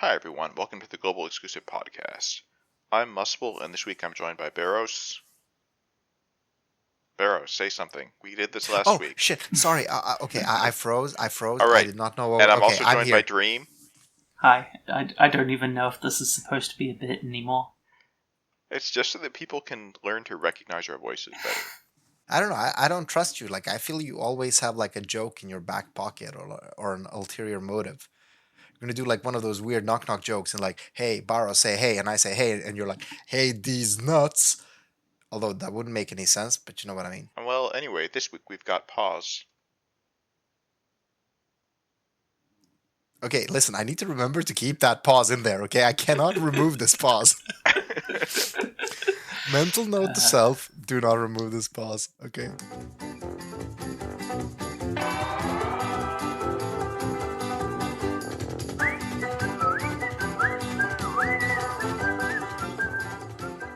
Hi everyone, welcome to the Global Exclusive Podcast. I'm Musple, and this week I'm joined by Barrows. Barrows, say something. We did this last week. Oh, shit. Sorry. Okay, I froze. All right. I did not know. And I'm Okay, also I'm joined here. by Dream. Hi. I don't even know if this is supposed to be a bit anymore. It's just so that people can learn to recognize our voices better. I don't know. I don't trust you. Like, I feel you always have like a joke in your back pocket or an ulterior motive. You're gonna do like one of those weird knock knock jokes and like, hey, Barrow, say hey, and I say hey, and you're like, hey, these nuts. Although that wouldn't make any sense, but you know what I mean. Well, anyway, this week we've got Paus. Okay, listen, I need to remember to keep that pause in there, okay? I cannot remove this pause. Mental note to self, do not remove this pause, okay?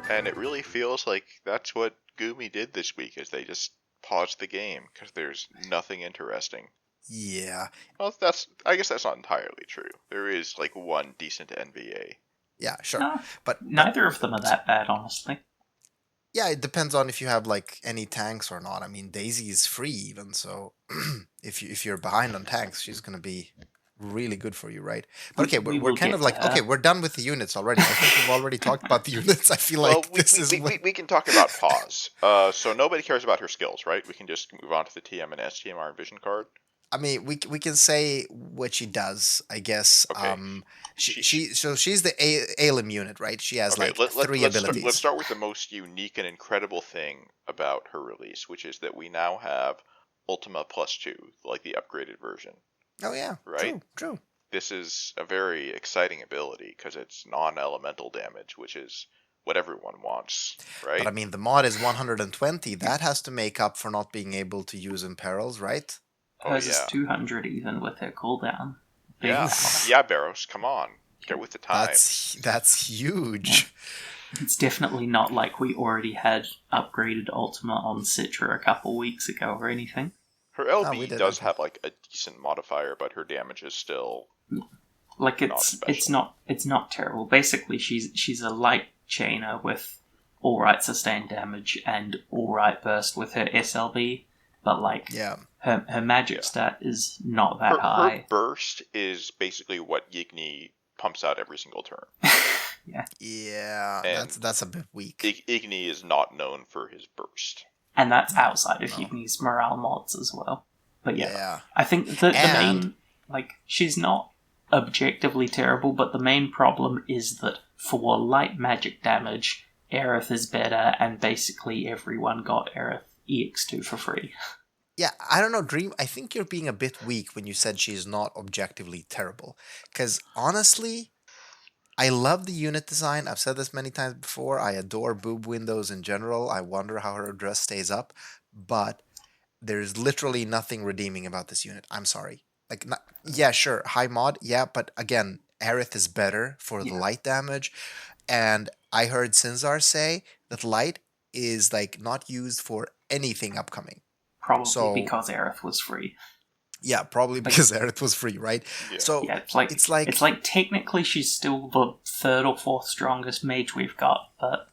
And it really feels like that's what Gumi did this week, is they just paused the game, because there's nothing interesting. Yeah. Well, I guess that's not entirely true. There is like one decent NVA. Yeah, sure. No, but neither of them are that bad, honestly. Yeah, it depends on if you have like any tanks or not. I mean, Daisy is free even, so if you're behind on tanks, she's gonna be really good for you, right? But okay, We we're will kind get of like to her. okay, we're done with the units already. I think we've already talked about the units. I feel like we can talk about Paus. So nobody cares about her skills, right? We can just move on to the TM and STMR and Vision card. I mean, we can say what she does, I guess. Okay. She's the Alim unit, right? She has Okay, like three abilities. Let's start with the most unique and incredible thing about her release, which is that we now have Ultima +2, like the upgraded version. Oh yeah, right? True. This is a very exciting ability because it's non-elemental damage, which is what everyone wants, right? But I mean, the mod is 120. That has to make up for not being able to use imperils, right? Hers is 200 even with her cooldown. Yeah, Barrows, come on. Get with the times. That's huge. It's definitely not like we already had upgraded Ultima on Citra a couple weeks ago or anything. Her LB does have like a decent modifier, but her damage is still like it's not terrible. Basically, she's a light chainer with alright sustained damage and alright burst with her SLB, but like her magic stat is not that high. Her burst is basically what Igni pumps out every single turn. Yeah, and that's a bit weak. Igni is not known for his burst. And that's outside of Igni's morale mods as well. But yeah. I think the main, like, she's not objectively terrible, but the main problem is that for light magic damage, Aerith is better, and basically everyone got Aerith EX2 for free. Yeah, I don't know, Dream. I think you're being a bit weak when you said she's not objectively terrible. Because honestly, I love the unit design. I've said this many times before. I adore boob windows in general. I wonder how her dress stays up. But there's literally nothing redeeming about this unit. I'm sorry. Like, yeah, sure, high mod, yeah, but again, Aerith is better for the light damage. And I heard Sinzar say that light is like not used for anything upcoming. Probably because Aerith was free. Yeah, probably because Aerith was free, right? Yeah. So yeah, it's like technically she's still the third or fourth strongest mage we've got, but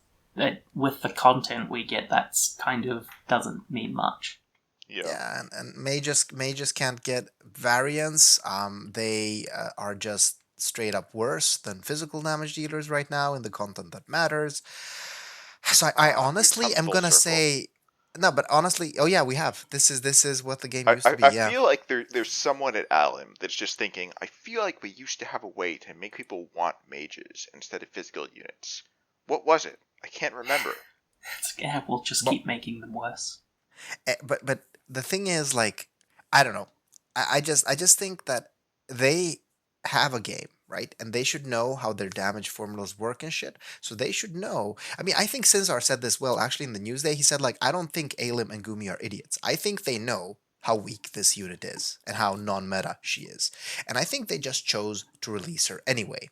with the content we get, that's kind of doesn't mean much. Yeah, and mages can't get variants. They are just straight up worse than physical damage dealers right now in the content that matters. So I honestly am gonna say. No, but honestly, oh yeah, we have. This is what the game used to be. I feel like there's someone at Alim that's just thinking, I feel like we used to have a way to make people want mages instead of physical units. What was it? I can't remember. We'll just keep making them worse. But the thing is, like, I don't know. I just think that they have a game, right? And they should know how their damage formulas work and shit. So they should know. I mean, I think Sinzar said this well, actually, in the Newsday. He said, like, I don't think Alim and Gumi are idiots. I think they know how weak this unit is and how non-meta she is. And I think they just chose to release her anyway.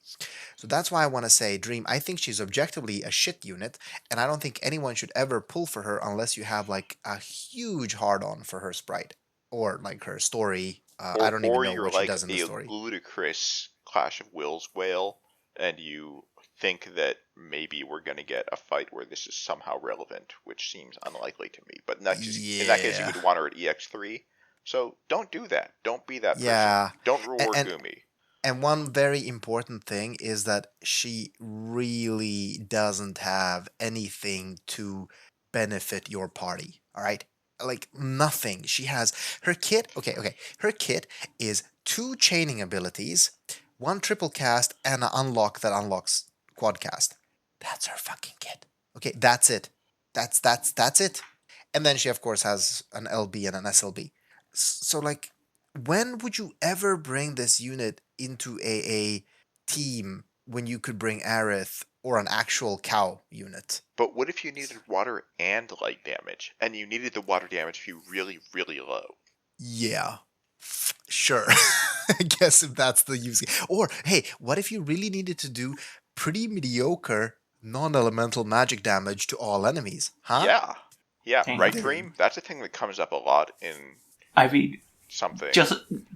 So that's why I want to say, Dream, I think she's objectively a shit unit, and I don't think anyone should ever pull for her unless you have, like, a huge hard-on for her sprite. Or, like, her story. I don't even know what she does in the story. Or you're like a ludicrous Clash of Wills whale, and you think that maybe we're going to get a fight where this is somehow relevant, which seems unlikely to me. But in that case, you would want her at EX3. So don't do that. Don't be that person. Don't reward Gumi. And one very important thing is that she really doesn't have anything to benefit your party. All right? Like nothing. She has her kit. Okay. Her kit is 2 chaining abilities, 1 triple cast, and an unlock that unlocks quad cast. That's her fucking kit. Okay, that's it. That's it. And then she of course has an LB and an SLB. So like, when would you ever bring this unit into a team when you could bring Aerith or an actual cow unit? But what if you needed water and light damage, and you needed the water damage to be really, really low? Yeah. Sure. I guess if that's the use. Or, hey, what if you really needed to do pretty mediocre non-elemental magic damage to all enemies? Huh? Yeah, right, Dream? That's a thing that comes up a lot in... I mean... something.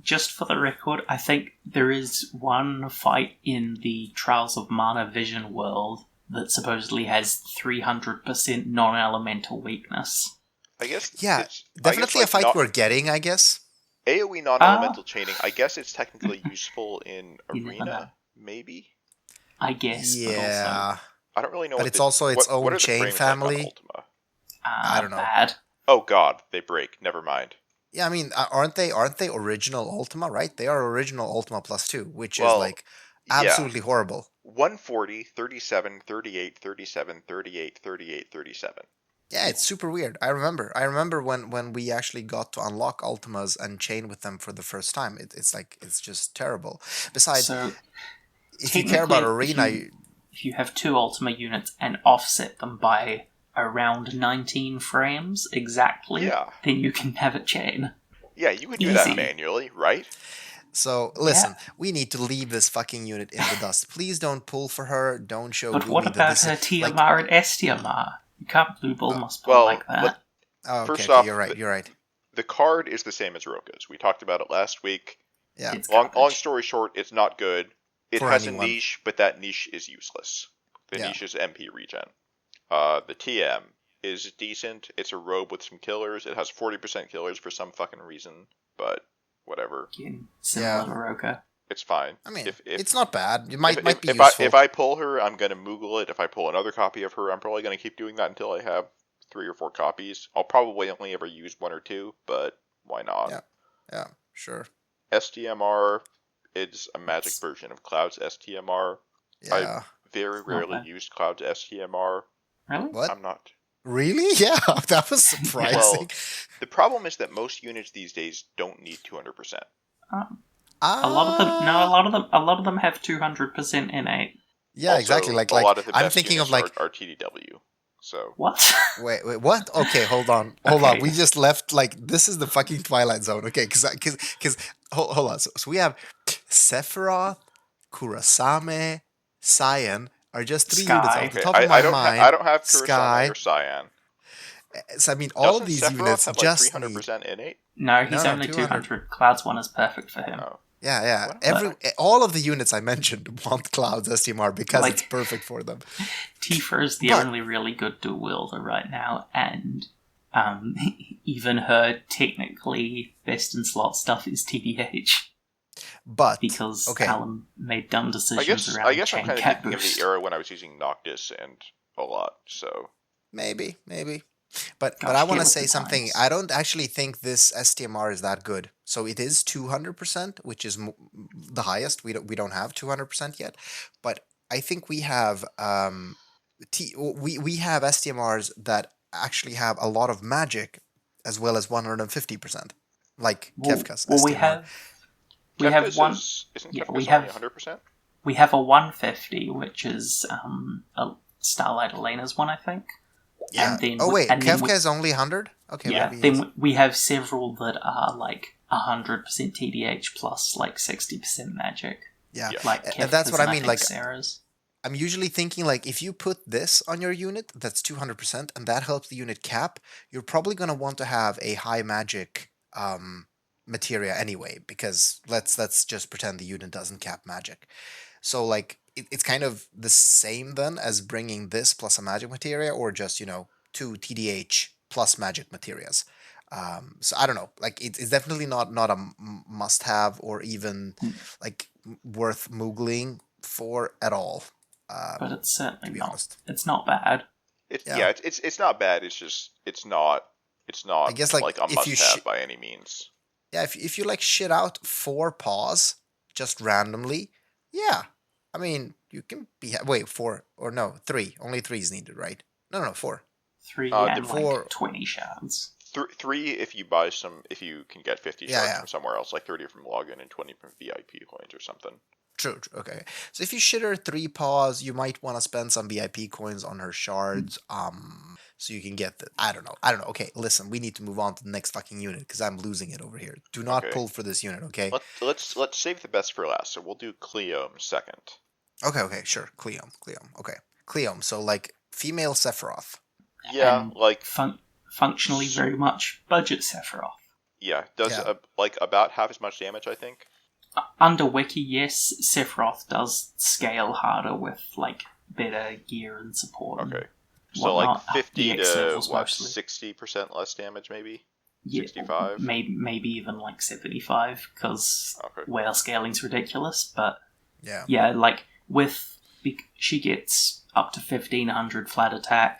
Just for the record, I think there is one fight in the Trials of Mana Vision world that supposedly has 300% non-elemental weakness. I guess... yeah, definitely a fight we're getting, I guess. AoE non-elemental chaining, I guess it's technically useful in Arena, maybe? I guess, yeah. But also... I don't really know but it's also its own chain family. Like Ultima? I don't know. Bad. Oh god, they break. Never mind. Yeah, I mean, aren't they original Ultima, right? They are original Ultima +2, which is like absolutely horrible. 140, 37, 38, 37, 38, 38, 37. Yeah, it's super weird. I remember when we actually got to unlock Ultimas and chain with them for the first time. It's just terrible. Besides, so, if you care about Arena... If you have 2 Ultima units and offset them by around 19 frames exactly, then you can have a chain. Yeah, you could do that manually, right? So, listen, we need to leave this fucking unit in the dust. Please don't pull for her, don't show But Gumi what about her Tiamar and S-Tiamar? You can't blue ball must pull like that. First off, you're right. The card is the same as Roka's. We talked about it last week. Yeah. Long story short, it's not good. It has anyone. A niche, but that niche is useless. The niche is MP regen. The TM is decent. It's a robe with some killers. It has 40% killers for some fucking reason, but whatever. Similar to Roka. It's fine. I mean, it's not bad. It might be useful. If I pull her, I'm going to Moogle it. If I pull another copy of her, I'm probably going to keep doing that until I have 3 or 4 copies. I'll probably only ever use 1 or 2, but why not? Yeah, sure. STMR is a magic version of Cloud's STMR. Yeah. I've very rarely used Cloud's STMR. Really? What? I'm not. Really? Yeah, that was surprising. Well, the problem is that most units these days don't need 200%. A lot of them have 200% innate. Yeah, also, exactly. Like a lot of the I'm best thinking of units like are TDW. So what? Wait, what? Okay, hold on. We just left like this is the fucking Twilight Zone. Okay, because hold on. So we have Sephiroth, Kurasame, Cyan are just 3 units off the top of my mind. I don't have Sky Kurasame or Cyan. So I mean, all of these Sephiroth units have just 300% innate. No, he's only 200. Cloud's one is perfect for him. Oh. Yeah. All of the units I mentioned want Cloud's STMR because it's perfect for them. Tifa is the only really good dual wielder right now, and even her technically best in slot stuff is TDH. But because Alan made dumb decisions around I guess I'm kind of thinking boost. of the era when I was using Noctis and a lot. So maybe. But I want to say something. I don't actually think this STMR is that good. So it is 200%, which is the highest. We don't have 200% yet, but I think we have we have STMRs that actually have a lot of magic as well as 150%, like Kefka's STMR. We have one. We have 100%. We have a 150, which is a Starlight Elena's one, I think. Yeah. And then, Kefka is only 100? Okay. Yeah. Then we have several that are like 100% TDH plus like 60% magic. Yeah. Like and that's what I mean. Like Sarah's. I'm usually thinking like if you put this on your unit, that's 200%, and that helps the unit cap. You're probably gonna want to have a high magic materia anyway, because let's just pretend the unit doesn't cap magic. So like it's kind of the same then as bringing this plus a magic materia, or just 2 TDH plus magic materias. So I don't know. Like it's definitely not a must have, or even like worth moogling for at all. But it's certainly to be not. honest. It's not bad. It's not bad. It's just it's not I guess like a if you must have by any means. yeah, if you like shit out 4 paws just randomly, yeah. I mean, you can be wait 4 or no 3. Only 3 is needed, right? No, 4. 3 and 4. like 20 shards. 3 if you can get 50 shards from somewhere else, like 30 from login and 20 from VIP coins or something. True. Okay. So if you shit her 3 paws, you might want to spend some VIP coins on her shards. So you can get the. I don't know. Okay, listen. We need to move on to the next fucking unit because I'm losing it over here. Do not pull for this unit, okay? Let's save the best for last. So we'll do Cleome second. Okay. Sure. Cleome. Okay. Cleome. So like female Sephiroth. Yeah, and like functionally very much budget Sephiroth. Yeah, does like about half as much damage, I think. Under Wiki, yes, Sephiroth does scale harder with like better gear and support. Okay, so whatnot. like 50 to what, mostly. 60% less damage, maybe. Yeah, 65. Maybe even like 75, because whale scaling's ridiculous. But yeah, like she gets up to 1500 flat attack,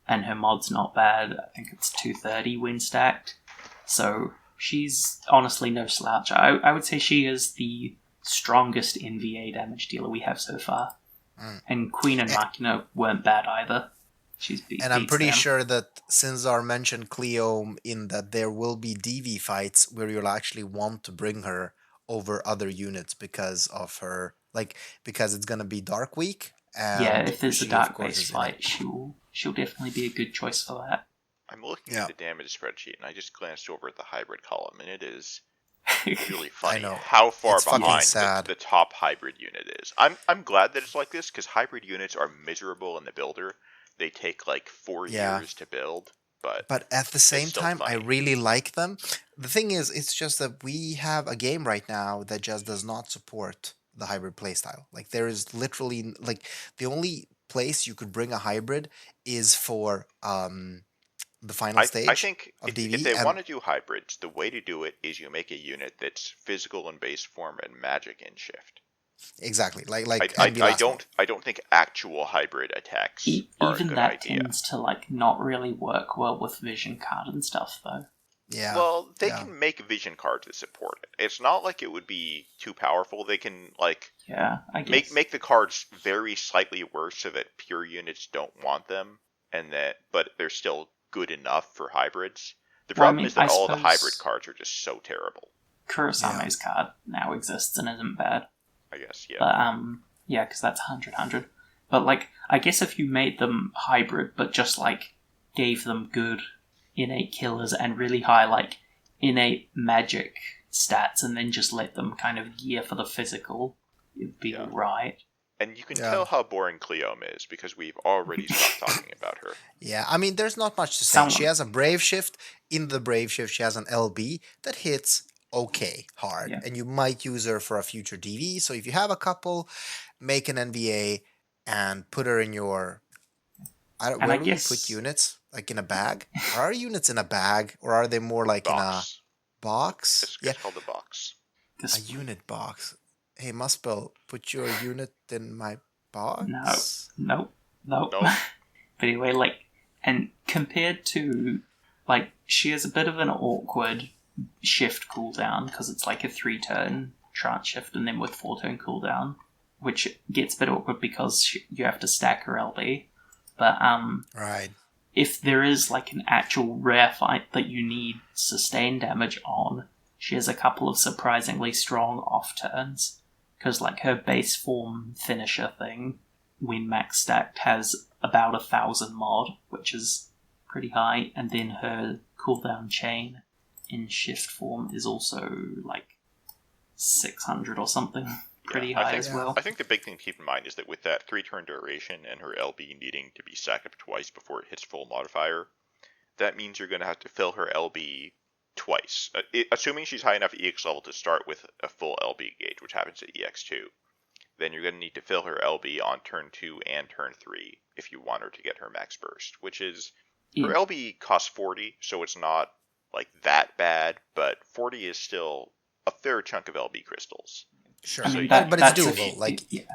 and her mod's not bad. I think it's 230 when stacked. So she's honestly no slouch. I would say she is the strongest NVA damage dealer we have so far. And Queen and Machina weren't bad either. And I'm pretty sure that Sinzar mentioned Cleome in that there will be DV fights where you'll actually want to bring her over other units because of her, like, because it's gonna be Dark Week. And if there's a dark base fight, she'll definitely be a good choice for that. I'm looking at the damage spreadsheet, and I just glanced over at the hybrid column, and it is really funny how far behind the top hybrid unit is. I'm glad that it's like this, because hybrid units are miserable in the builder. They take like 4 years to build, but at the same time, I really like them. The thing is, it's just that we have a game right now that just does not support the hybrid playstyle. Like there is literally like the only place you could bring a hybrid is for the final stage. I think of if DV, they want to do hybrids, the way to do it is you make a unit that's physical in base form and magic in shift. Exactly. Like I don't think actual hybrid attacks are even a good that idea. Tends to like not really work well with vision card and stuff though. Yeah. Well, they can make vision cards that support it. It's not like it would be too powerful. They can like I guess. make the cards very slightly worse so that pure units don't want them, but they're still good enough for hybrids. The problem is that all the hybrid cards are just so terrible. Kurosame's card now exists and isn't bad. I guess, yeah. But, because that's 100. But, like, I guess if you made them hybrid, but just, like, gave them good innate killers and really high, like, innate magic stats, and then just let them kind of gear for the physical, it'd be alright. And you can tell how boring Cleome is, because we've already stopped talking about her. Yeah, I mean, there's not much to say. She has a Brave Shift. In the Brave Shift, she has an LB that hits hard, and you might use her for a future DV. So if you have a couple, make an NVA and put her in your. Where do we put units? Like in a bag? Are our units in a bag, or are they more like in a box? It's called a box. A unit box. Hey, Muspel, put your unit in my box. No. But anyway, like, and compared to, like, she has a bit of an awkward shift cooldown because it's like a 3-turn trance shift and then with 4-turn cooldown, which gets a bit awkward because you have to stack her LB. But if there is like an actual rare fight that you need sustained damage on, she has a couple of surprisingly strong off turns, because like her base form finisher thing, when max stacked, has about 1,000 mod, which is pretty high, and then her cooldown chain in shift form is also like 600 or something, pretty high as well. I think the big thing to keep in mind is that with that 3-turn duration and her LB needing to be stacked up twice before it hits full modifier, that means you're going to have to fill her LB twice. Assuming she's high enough EX level to start with a full LB gauge, which happens at EX2, then you're going to need to fill her LB on turn 2 and turn 3 if you want her to get her max burst, which is, her LB costs 40, so it's not like that bad, but 40 is still a fair chunk of LB crystals. Sure, I mean, but it's doable.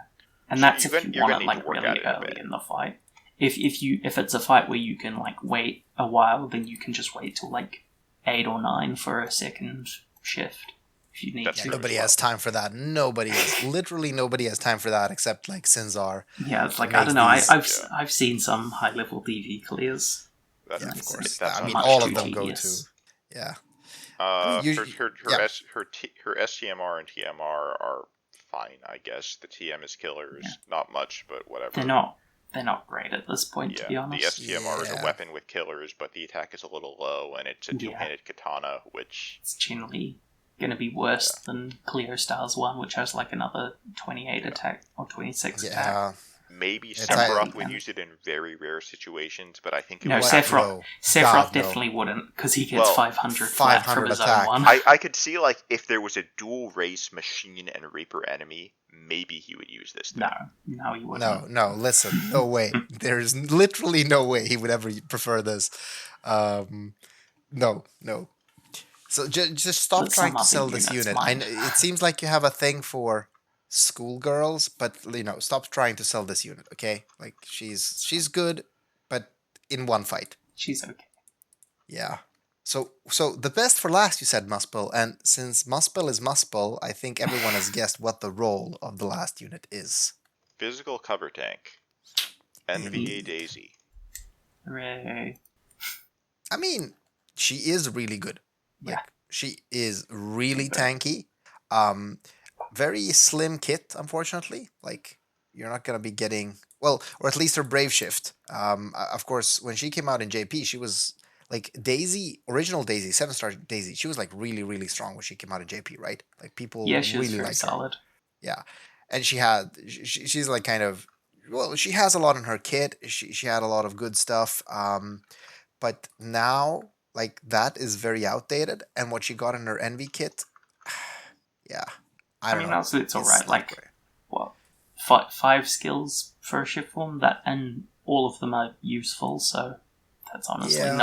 And that's if you want it like really early in the fight. If it's a fight where you can like wait a while, then you can just wait till like 8 or 9 for a second shift if you need to. Nobody has time for that. Literally nobody has time for that except like Sinzar. Yeah, it's like I don't know. I've seen some high level DV clears. Yeah, of course. I mean, all of them go to. Yeah. Her STMR and TMR are fine, I guess. The TM is killers, not much, but whatever. They're not great at this point, to be honest. The STMR is a weapon with killers, but the attack is a little low, and it's a two-handed katana, which... It's generally going to be worse than Cleo Stars 1, which has like another 28 attack, or 26 attack. Maybe Sephiroth would use it in very rare situations, but I think it would... Sephiroth definitely wouldn't, because he gets 500 flat from his own one. I could see, like, if there was a dual race machine and Reaper enemy, maybe he would use this thing. No, he wouldn't. No, listen, no way. There's literally no way he would ever prefer this. No. So just stop trying to sell this unit. It seems like you have a thing for schoolgirls, but stop trying to sell this unit, okay? Like she's good, but in one fight. She's okay. Yeah. So the best for last, you said, Muspel, and since Muspel is Muspel, I think everyone has guessed what the role of the last unit is. Physical cover tank. NVA Daisy. Hooray. I mean, she is really good. She is really tanky. Very slim kit, unfortunately. Like, you're not going to be getting... Well, or at least her Brave Shift. Of course, when she came out in JP, she was... Like, Daisy, original Daisy, 7-star Daisy, she was, like, really, really strong when she came out in JP, right? Like, people she was really very solid. Her. Yeah. And she's, like, kind of... Well, she has a lot in her kit. She had a lot of good stuff. But now, like, that is very outdated. And what she got in her Envy kit... I mean, also it's alright. Like, what? 5 skills for a shift form, and all of them are useful, so that's honestly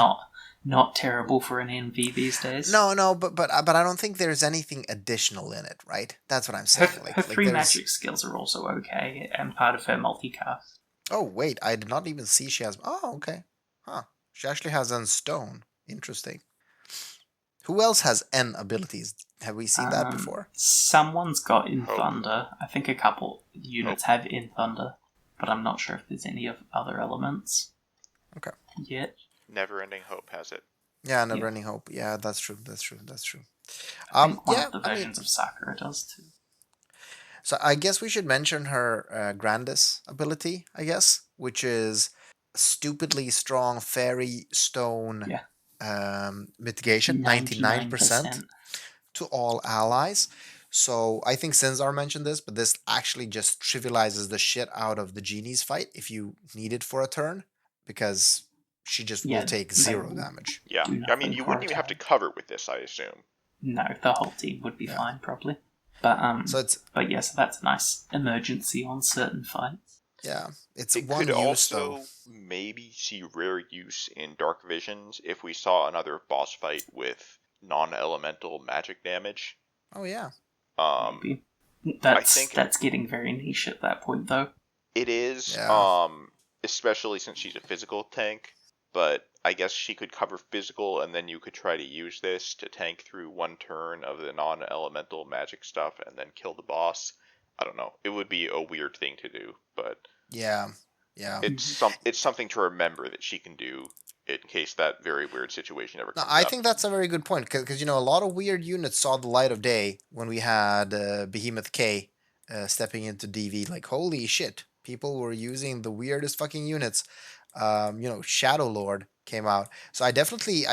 not terrible for an NV these days. No, but I don't think there's anything additional in it, right? That's what I'm saying. Her 3 magic skills are also okay, and part of her multicast. Oh, wait, I did not even see she has... Oh, okay. Huh. She actually has N stone. Interesting. Who else has N abilities? Have we seen that before? Someone's got In Thunder. I think a couple units have In Thunder, but I'm not sure if there's any of other elements. Okay. Yet. Never Ending Hope has it. Yeah, Never Ending Hope. Yeah, that's true. I think one of the versions of Sakura does too. So I guess we should mention her Grandis ability, I guess, which is stupidly strong fairy stone mitigation, 99% to all allies. So I think Sinzar mentioned this, but this actually just trivializes the shit out of the Genie's fight if you need it for a turn, because she just will take 0 damage. Yeah, I mean, you wouldn't even have to cover with this, I assume. No, the whole team would be fine, probably. But so that's a nice emergency on certain fights. Yeah, it could also maybe see rare use in Dark Visions if we saw another boss fight with non-elemental magic damage. Oh yeah. Maybe. That's getting very niche at that point, though. It is, especially since she's a physical tank. But I guess she could cover physical, and then you could try to use this to tank through one turn of the non-elemental magic stuff, and then kill the boss. I don't know. It would be a weird thing to do, but yeah, it's something to remember that she can do in case that very weird situation ever comes up. I think that's a very good point, because a lot of weird units saw the light of day when we had Behemoth K stepping into DV. Like, holy shit, people were using the weirdest fucking units. Shadow Lord came out, so I definitely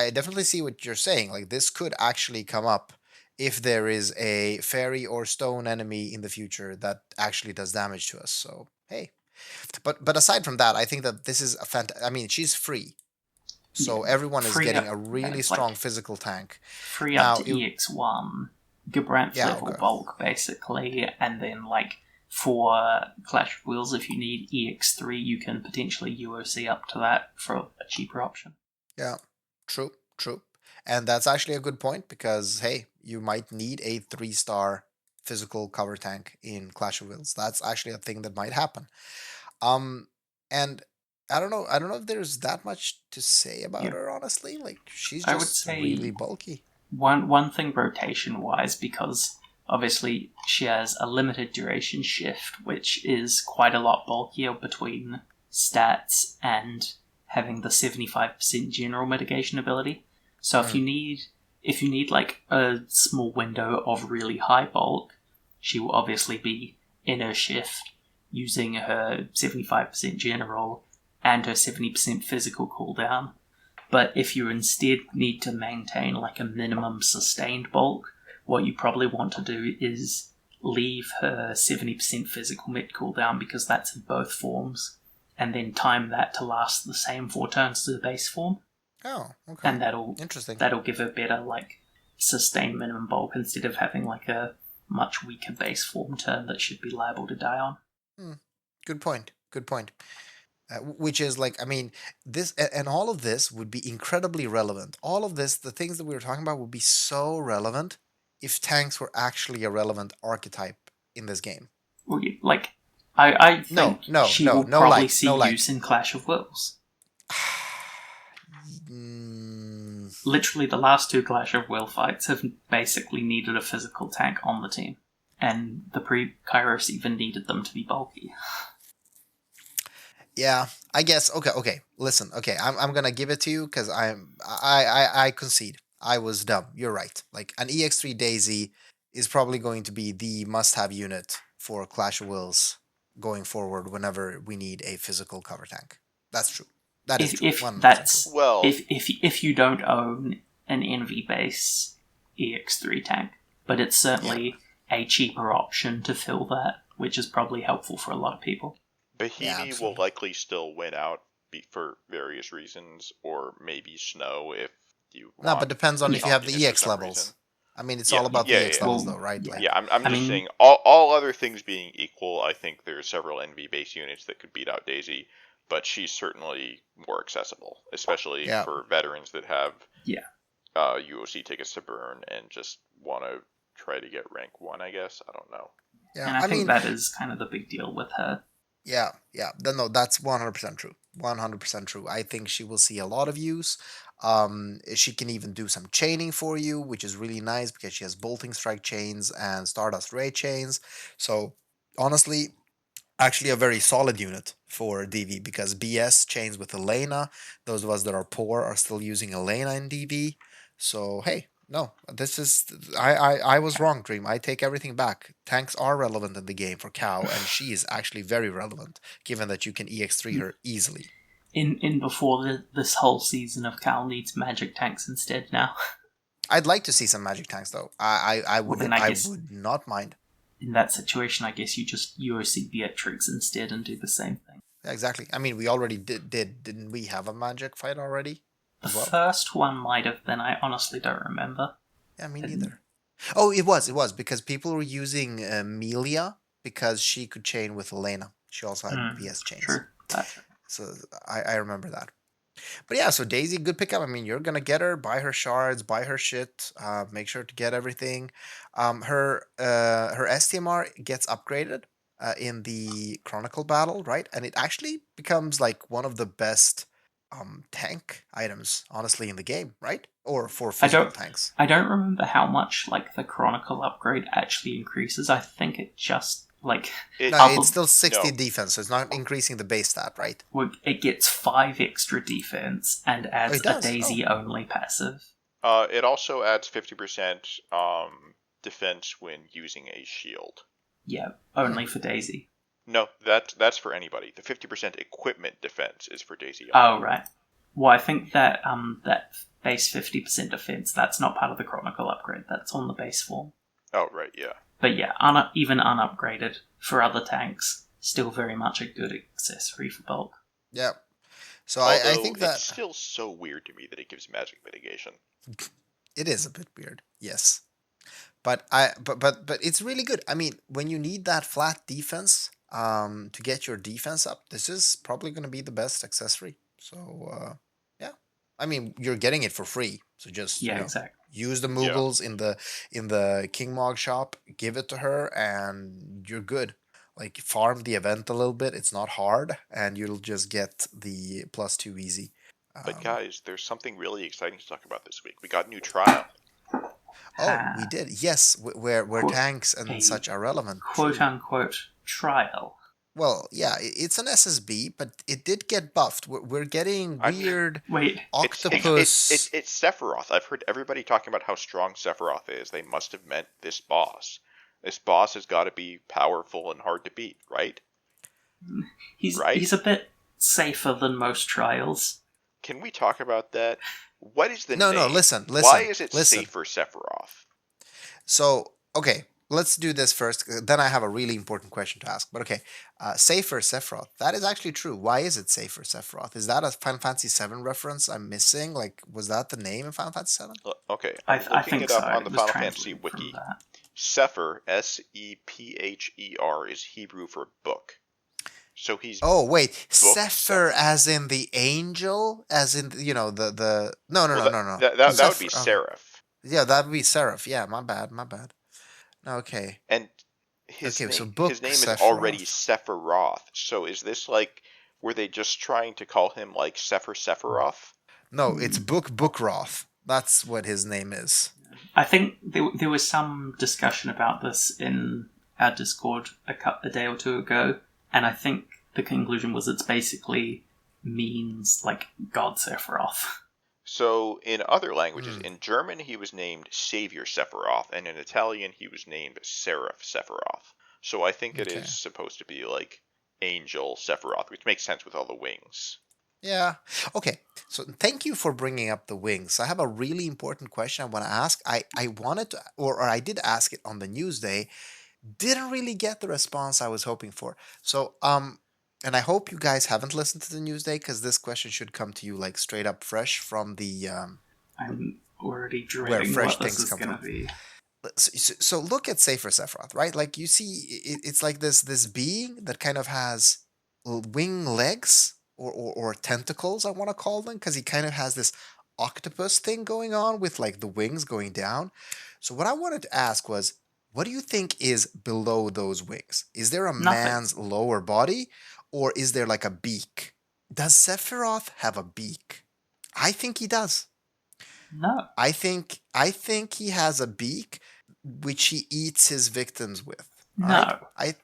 see what you're saying. Like, this could actually come up if there is a fairy or stone enemy in the future that actually does damage to us. So hey, but aside from that, I think that this is I mean, she's free. So everyone is getting a really strong physical tank. Free up to EX1, Gabranth level bulk, basically, and then, for Clash of Wheels, if you need EX3, you can potentially UOC up to that for a cheaper option. Yeah, true. And that's actually a good point, because, hey, you might need a 3-star physical cover tank in Clash of Wheels. That's actually a thing that might happen. And I don't know if there's that much to say about her, honestly. She's just, I would say, really bulky. One thing rotation-wise, because obviously she has a limited duration shift, which is quite a lot bulkier between stats and having the 75% general mitigation ability. So if you need a small window of really high bulk, she will obviously be in her shift using her 75% general and her 70% physical cooldown. But if you instead need to maintain a minimum sustained bulk, what you probably want to do is leave her 70% physical mid cooldown, because that's in both forms, and then time that to last the same 4 turns to the base form. Oh, okay. And that'll give her better sustained minimum bulk, instead of having a much weaker base form turn that should be liable to die on. Good point. Which is this, and all of this would be incredibly relevant. All of this, the things that we were talking about, would be so relevant if tanks were actually a relevant archetype in this game. Well, I think she will probably see use in Clash of Wills. Literally, the last 2 Clash of Will fights have basically needed a physical tank on the team, and the pre-Kairos even needed them to be bulky. Yeah, I guess. Okay. Listen, okay, I'm gonna give it to you, because I concede. I was dumb. You're right. An EX3 Daisy is probably going to be the must-have unit for Clash of Wills going forward whenever we need a physical cover tank. That's true. That is true. If you don't own an Envy base EX3 tank, but it's certainly a cheaper option to fill that, which is probably helpful for a lot of people. Bahini will likely still win out for various reasons, or maybe Snow if you want. No, but depends on if you have the EX levels. Reason. I mean, it's all about the EX levels, though, right? I'm just saying, all other things being equal, I think there's several NV-based units that could beat out Daisy, but she's certainly more accessible, especially for veterans that have UOC tickets to burn and just want to try to get rank 1, I guess. I don't know. Yeah, and I think that is kind of the big deal with her. Yeah. No, that's 100% true. 100% true. I think she will see a lot of use. She can even do some chaining for you, which is really nice, because she has bolting strike chains and Stardust Ray chains. So, honestly, actually a very solid unit for DV, because BS chains with Elena. Those of us that are poor are still using Elena in DV. So, hey, no, this is... I was wrong, Dream. I take everything back. Tanks are relevant in the game for Cow, and she is actually very relevant, given that you can EX3 her easily. In before this whole season of Cal needs magic tanks instead now. I'd like to see some magic tanks, though. I would not mind. In that situation, I guess you just UOC Beatrix instead and do the same thing. Yeah, exactly. I mean, we already didn't we have a magic fight already? The first one might have been. I honestly don't remember. Yeah, me neither. Oh, it was, because people were using Melia, because she could chain with Elena. She also had BS chains. True. That's true. So I remember that. But yeah, so Daisy, good pickup. I mean, you're gonna get her, buy her shards, buy her shit, make sure to get everything. Her STMR gets upgraded in the Chronicle battle, right? And it actually becomes one of the best tank items, honestly, in the game, right? Or for physical tanks. I don't remember how much the Chronicle upgrade actually increases. I think it just it's still 60 defense, so it's not increasing the base stat, right? Well, it gets 5 extra defense and adds a Daisy-only passive. It also adds 50% defense when using a shield. Yeah, only for Daisy. No, that's for anybody. The 50% equipment defense is for Daisy. Oh, right. Well, I think that that base 50% defense, that's not part of the Chronicle upgrade. That's on the base form. Oh, right, yeah. But yeah, even unupgraded for other tanks, still very much a good accessory for bulk. Yeah. So I think that it's still so weird to me that it gives magic mitigation. It is a bit weird, yes. But it's really good. I mean, when you need that flat defense to get your defense up, this is probably going to be the best accessory. So yeah, I mean, you're getting it for free. So just exactly. use the Moogles in the King Mog shop, give it to her, and you're good. Like farm the event a little bit. It's not hard, and you'll just get the +2 easy. But guys, there's something really exciting to talk about this week. We got a new trial. Oh, we did. Yes, where tanks and such are relevant. Quote unquote trial. Well, yeah, it's an SSB, but it did get buffed. We're getting weird octopus. It's Sephiroth. I've heard everybody talking about how strong Sephiroth is. They must have meant this boss. This boss has got to be powerful and hard to beat, right? He's a bit safer than most trials. Can we talk about that? What is the name? No, listen. Why is it safer Sephiroth? So, okay, let's do this first. Then I have a really important question to ask. But okay, safer Sephiroth. That is actually true. Why is it safer Sephiroth? Is that a Final Fantasy VII reference I'm missing? Like, was that the name in Final Fantasy VII? Okay, I looking think it up so. on the Final Fantasy Wiki. Sepher, Sepher, is Hebrew for book. So he's... Oh, wait. Sepher as in the angel? As in, no. That would be Seraph. Yeah, that would be Seraph. Yeah, my bad. Okay. And his name is already Sephiroth. So is this like, were they just trying to call him like Sephiroth? No, it's Bookroth. That's what his name is. I think there was some discussion about this in our Discord a day or two ago, and I think the conclusion was it's basically means like God Sephiroth. So in other languages, in German he was named Savior Sephiroth, and in Italian he was named Seraph Sephiroth. So I think it is supposed to be like Angel Sephiroth, which makes sense with all the wings. Yeah. Okay. So thank you for bringing up the wings. I have a really important question I want to ask. I wanted to, or I did ask it on the news day. Didn't really get the response I was hoping for. So, and I hope you guys haven't listened to the news day because this question should come to you like straight up fresh from the. I'm already dreading where fresh what this is going to be. So look at Safer Sephiroth, right? Like you see, it's like this being that kind of has wing legs. Or tentacles, I want to call them, because he kind of has this octopus thing going on with like the wings going down. So what I wanted to ask was, what do you think is below those wings? Is there a man's lower body, or is there like a beak? Does Sephiroth have a beak? I think he does. No. I think he has a beak, which he eats his victims with. No. I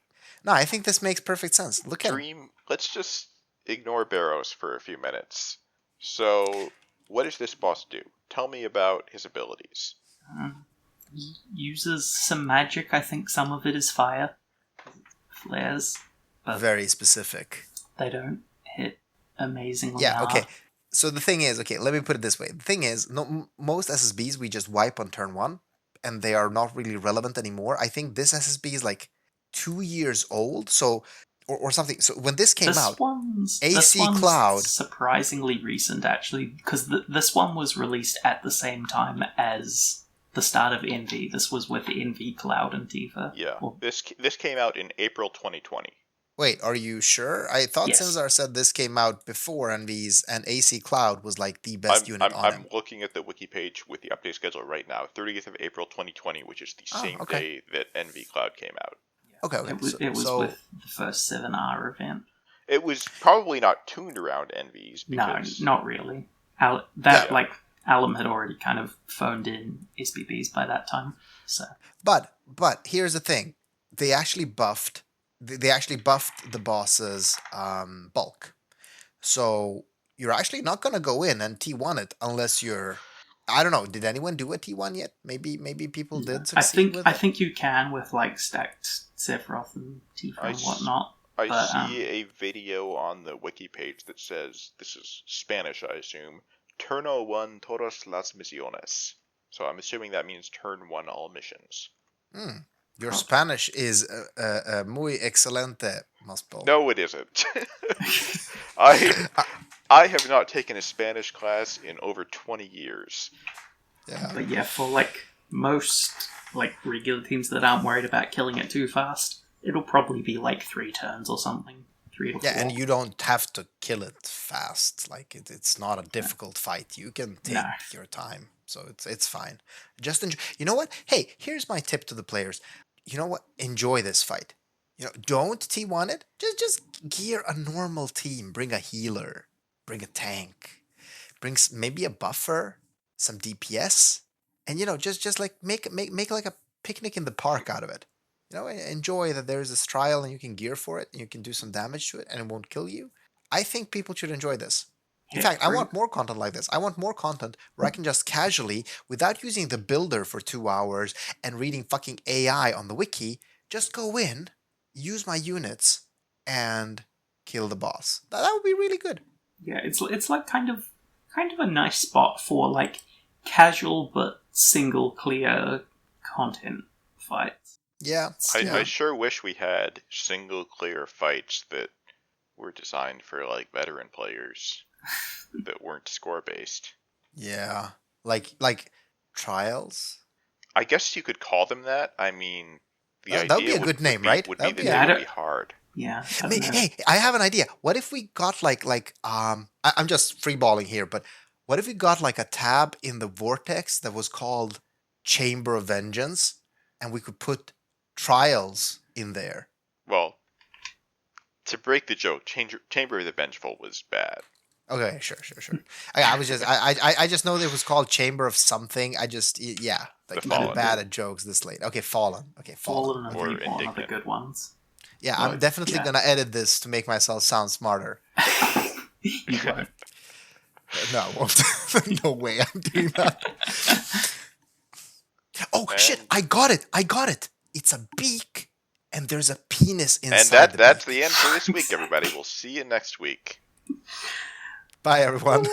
think this makes perfect sense. Look at Dream. Let's just ignore Barrows for a few minutes. So, what does this boss do? Tell me about his abilities. Uses some magic. I think some of it is fire. Flares. But very specific. They don't hit amazingly hard. Yeah, okay. So the thing is, let me put it this way. The thing is, most SSBs we just wipe on turn 1, and they are not really relevant anymore. I think this SSB is like 2 years old, so... Or something. So when this came out, AC Cloud surprisingly recent actually, because this one was released at the same time as the start of Envy. This was with Envy, Cloud, and Tifa. Yeah, this came out in April 2020. Wait, are you sure? I thought Simzar said this came out before Envy's, and AC Cloud was like the best unit on it. I'm looking at the wiki page with the update schedule right now. 30th of April 2020, which is the same day that Envy Cloud came out. Okay. It was with the first 7R event. It was probably not tuned around Envy's. Because... No, not really. Alum had already kind of phoned in SBBs by that time. So, but here's the thing: they actually buffed the boss's bulk. So you're actually not gonna go in and T1 it unless you're. I don't know. Did anyone do a T1 yet? Maybe people did succeed I think you can with like stacked Sephiroth and Tifa and whatnot. I see a video on the wiki page that says, this is Spanish, I assume, Turno 1 todas las misiones. So I'm assuming that means turn 1 all missions. Your Spanish is muy excelente, Muspel. No, it isn't. I have not taken a Spanish class in over 20 years. Yeah. But yeah, for most regular teams that aren't worried about killing it too fast, it'll probably be 3 turns or something. 3 to 4. Yeah, and you don't have to kill it fast. It's not a difficult fight. You can take your time, so it's fine. Just enjoy. You know what? Hey, here's my tip to the players. You know what? Enjoy this fight. Don't T1 it. Just gear a normal team. Bring a healer. Bring a tank. Bring maybe a buffer, some DPS, and just make a picnic in the park out of it. Enjoy that there's this trial and you can gear for it and you can do some damage to it and it won't kill you. I think people should enjoy this. In fact, I want more content like this. I want more content where I can just casually, without using the builder for 2 hours and reading fucking AI on the wiki, just go in, use my units, and kill the boss. That would be really good. Yeah, it's kind of a nice spot for casual but single clear content fights. Yeah. I sure wish we had single clear fights that were designed for veteran players that weren't score based. Yeah. Like trials? I guess you could call them that. I mean, that would be a good name, right? Would be hard. Yeah. Hey, I have an idea. What if we got I'm just freeballing here, but what if we got a tab in the Vortex that was called Chamber of Vengeance, and we could put trials in there? Well, to break the joke, Chamber of the Vengeful was bad. Okay, sure. I was just I just know that it was called Chamber of something. I'm bad at jokes this late. Okay, Fallen. Okay, Fallen and Reborn are the good ones. Yeah, I'm definitely gonna edit this to make myself sound smarter. You won't. No, I won't. No way I'm doing that. Oh shit! I got it. It's a beak, and there's a penis inside. And that's the end for this week, everybody. We'll see you next week. Bye, everyone.